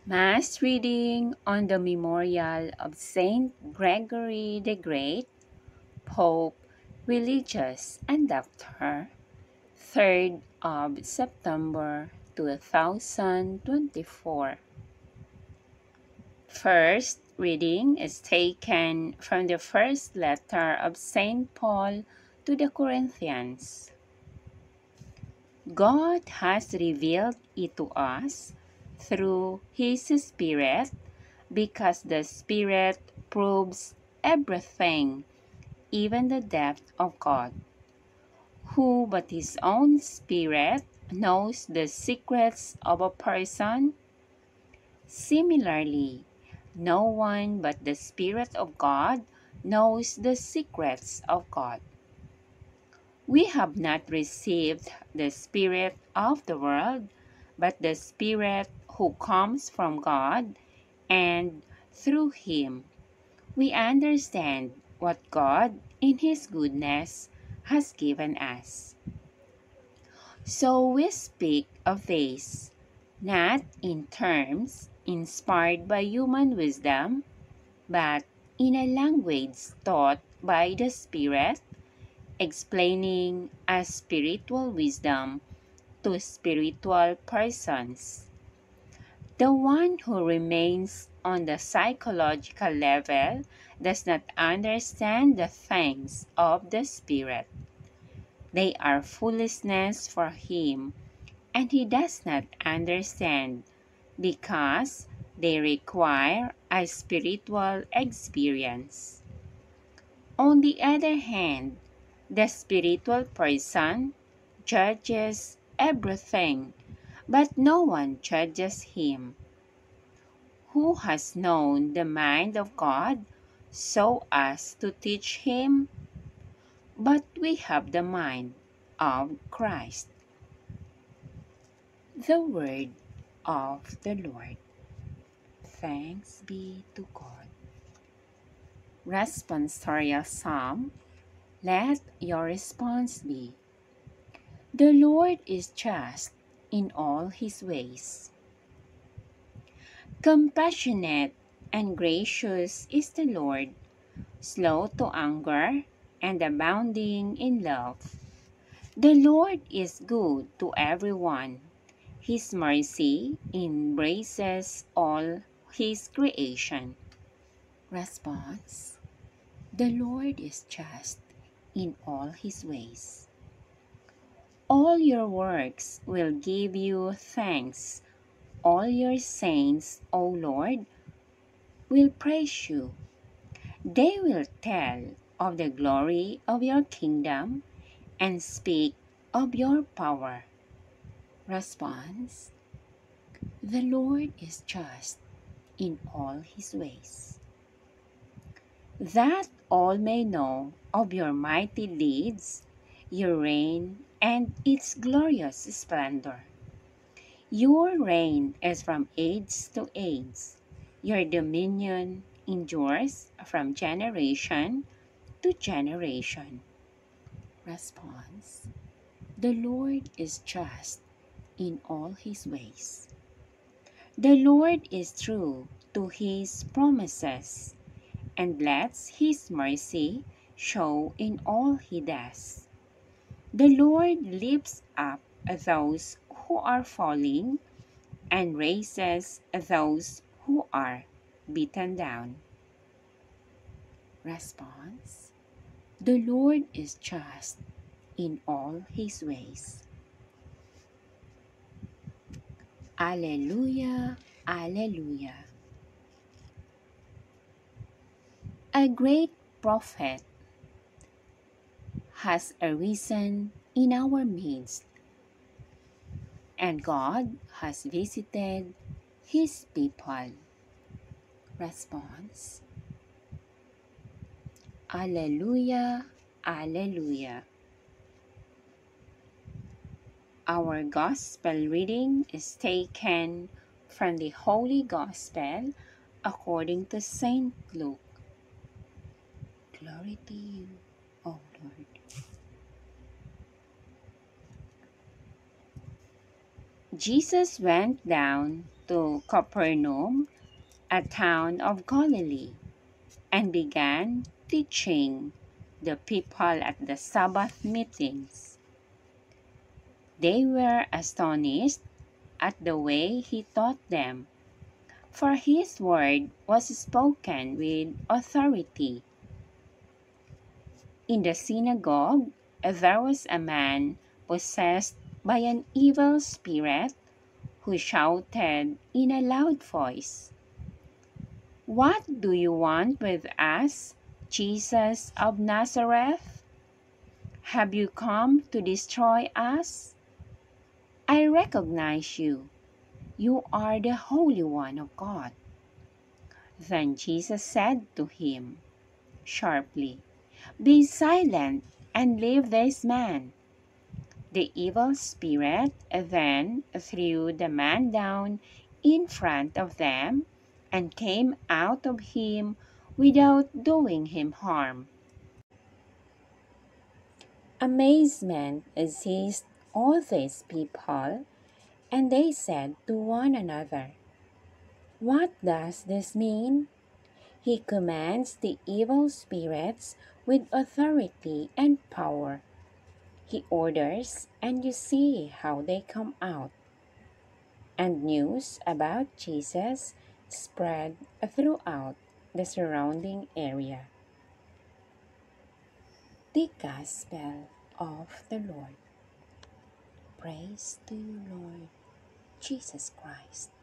Mass reading on the memorial of Saint Gregory the Great, Pope, Religious and Doctor, 3rd of September 2024. First reading is taken from the first letter of Saint Paul to the Corinthians. God has revealed it to us through His Spirit because the Spirit proves everything, even the depth of God. Who but His own Spirit knows the secrets of a person? Similarly, no one but the Spirit of God knows the secrets of God. We have not received the Spirit of the world, but the Spirit who comes from God, and through Him we understand what God, in His goodness, has given us. So we speak of this, not in terms inspired by human wisdom, but in a language taught by the Spirit, explaining a spiritual wisdom to spiritual persons. The one who remains on the psychological level does not understand the things of the Spirit. They are foolishness for him, and he does not understand because they require a spiritual experience. On the other hand, the spiritual person judges everything, but no one judges him. Who has known the mind of God so as to teach him? But we have the mind of Christ. The word of the Lord. Thanks be to God. Responsorial Psalm. Let your response be, the Lord is just in all His ways. Compassionate and gracious is the Lord, slow to anger and abounding in love. The Lord is good to everyone. His mercy embraces all His creation. Response: the Lord is just in all His ways. All your works will give you thanks. All your saints, O Lord, will praise you. They will tell of the glory of your kingdom and speak of your power. Response: the Lord is just in all His ways. That all may know of your mighty deeds, your reign, and its glorious splendor. Your reign is from age to age. Your dominion endures from generation to generation. Response: the Lord is just in all His ways. The Lord is true to His promises and lets His mercy show in all He does. The Lord lifts up those who are falling and raises those who are beaten down. Response: the Lord is just in all His ways. Alleluia, Alleluia. A great prophet has arisen in our midst, and God has visited His people. Response: Alleluia, Alleluia. Our Gospel reading is taken from the Holy Gospel according to Saint Luke. Glory to you, O Lord. Jesus went down to Capernaum, a town of Galilee, and began teaching the people at the Sabbath meetings. They were astonished at the way he taught them, for his word was spoken with authority. In the synagogue, there was a man possessed by an evil spirit who shouted in a loud voice, "What do you want with us, Jesus of Nazareth? Have you come to destroy us? I recognize you. You are the Holy One of God." Then Jesus said to him sharply, "Be silent and leave this man." The evil spirit then threw the man down in front of them and came out of him without doing him harm. Amazement seized all these people, and they said to one another, "What does this mean? He commands the evil spirits with authority and power. He orders, and you see how they come out." And news about Jesus spread throughout the surrounding area. The Gospel of the Lord. Praise to you, Lord Jesus Christ.